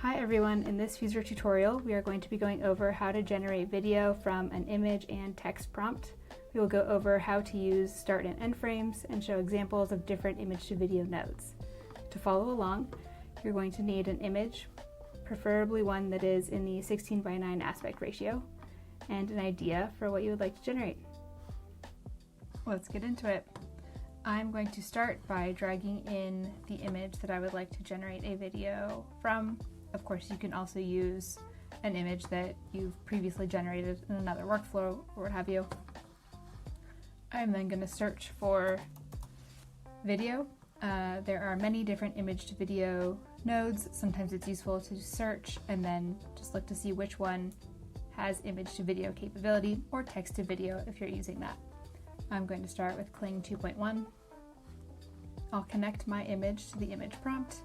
Hi everyone, in this user tutorial we are going to be going over how to generate video from an image and text prompt. We will go over how to use start and end frames and show examples of different image to video nodes. To follow along, you're going to need an image, preferably one that is in the 16:9 aspect ratio, and an idea for what you would like to generate. Let's get into it. I'm going to start by dragging in the image that I would like to generate a video from. Of course, you can also use an image that you've previously generated in another workflow or what have you. I'm then going to search for video. There are many different image to video nodes. Sometimes it's useful to search and then just look to see which one has image to video capability, or text to video if you're using that. I'm going to start with Kling 2.1. I'll connect my image to the image prompt,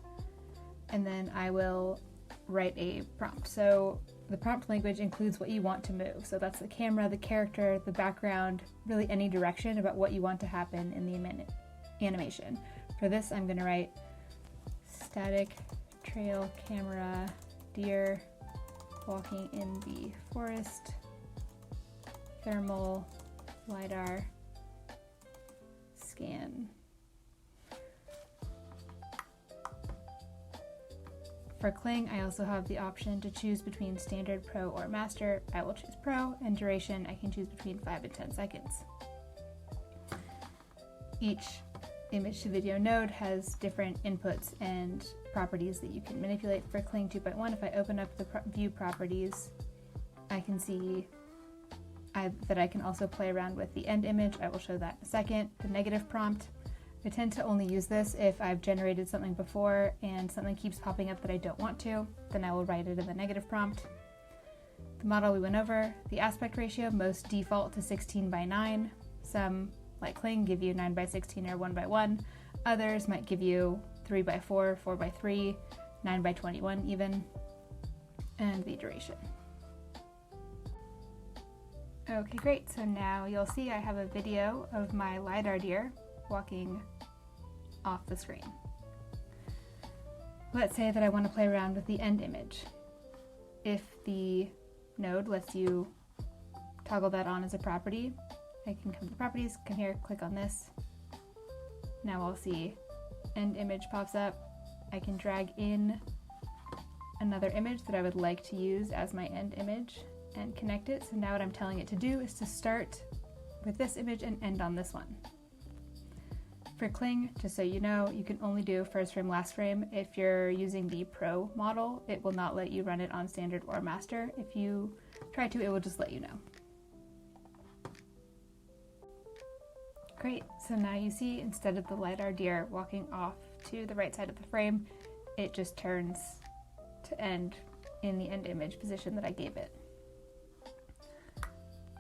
and then I will write a prompt. So the prompt language includes what you want to move. So that's the camera, the character, the background, really any direction about what you want to happen in the animation. For this, I'm going to write static trail camera deer walking in the forest, thermal LiDAR scan. For Kling, I also have the option to choose between standard, pro, or master. I will choose pro, and duration I can choose between 5 and 10 seconds. Each image to video node has different inputs and properties that you can manipulate. For Kling 2.1, if I open up the view properties, I can see that I can also play around with the end image. I will show that in a second. The negative prompt, I tend to only use this if I've generated something before and something keeps popping up that I don't want to, then I will write it in the negative prompt. The model we went over, the aspect ratio, most default to 16:9. Some, like Kling, give you 9:16 or 1:1. Others might give you 3:4, 4:3, 9:21 even, and the duration. Okay, great. So now you'll see I have a video of my LiDAR deer walking off the screen. Let's say that I want to play around with the end image. If the node lets you toggle that on as a property, I can come to properties, come here, click on this. Now I'll see end image pops up. I can drag in another image that I would like to use as my end image and connect it. So now what I'm telling it to do is to start with this image and end on this one. For Kling, just so you know, you can only do first frame, last frame. If you're using the Pro model, it will not let you run it on standard or master. If you try to, it will just let you know. Great, so now you see instead of the LiDAR deer walking off to the right side of the frame, it just turns to end in the end image position that I gave it.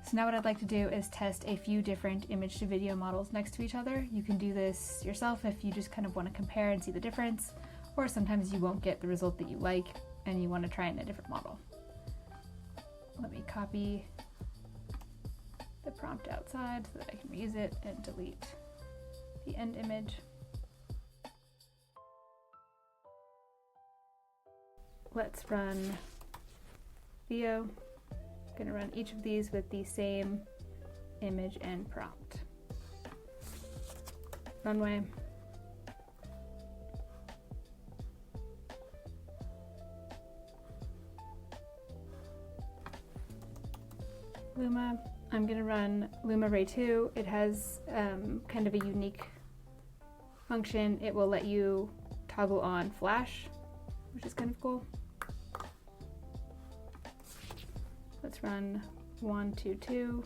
So now what I'd like to do is test a few different image to video models next to each other. You can do this yourself if you just kind of want to compare and see the difference, or sometimes you won't get the result that you like and you want to try it in a different model. Let me copy the prompt outside so that I can reuse it and delete the end image. Let's run Theo. I'm going to run each of these with the same image and prompt. Runway. Luma. I'm going to run Luma Ray 2. It has kind of a unique function. It will let you toggle on flash, which is kind of cool. Let's run 122,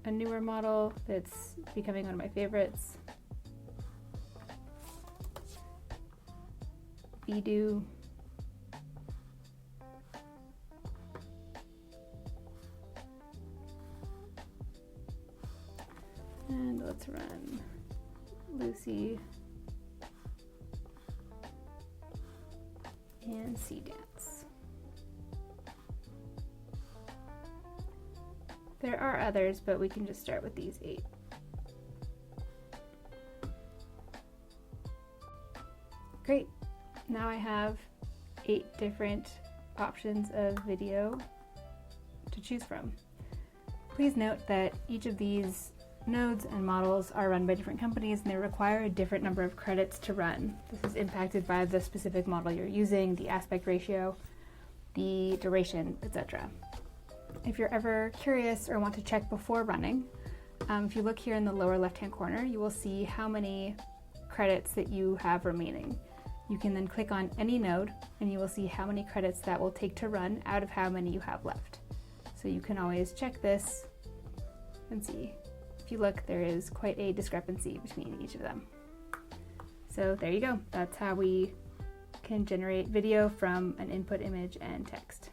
a newer model that's becoming one of my favorites. Vidu. And let's run Lucy and Seedance. There are others, but we can just start with these 8. Great. Now I have 8 different options of video to choose from. Please note that each of these nodes and models are run by different companies and they require a different number of credits to run. This is impacted by the specific model you're using, the aspect ratio, the duration, etc. If you're ever curious or want to check before running, if you look here in the lower left-hand corner, you will see how many credits that you have remaining. You can then click on any node and you will see how many credits that will take to run out of how many you have left. So you can always check this and see. If you look, there is quite a discrepancy between each of them. So there you go. That's how we can generate video from an input image and text.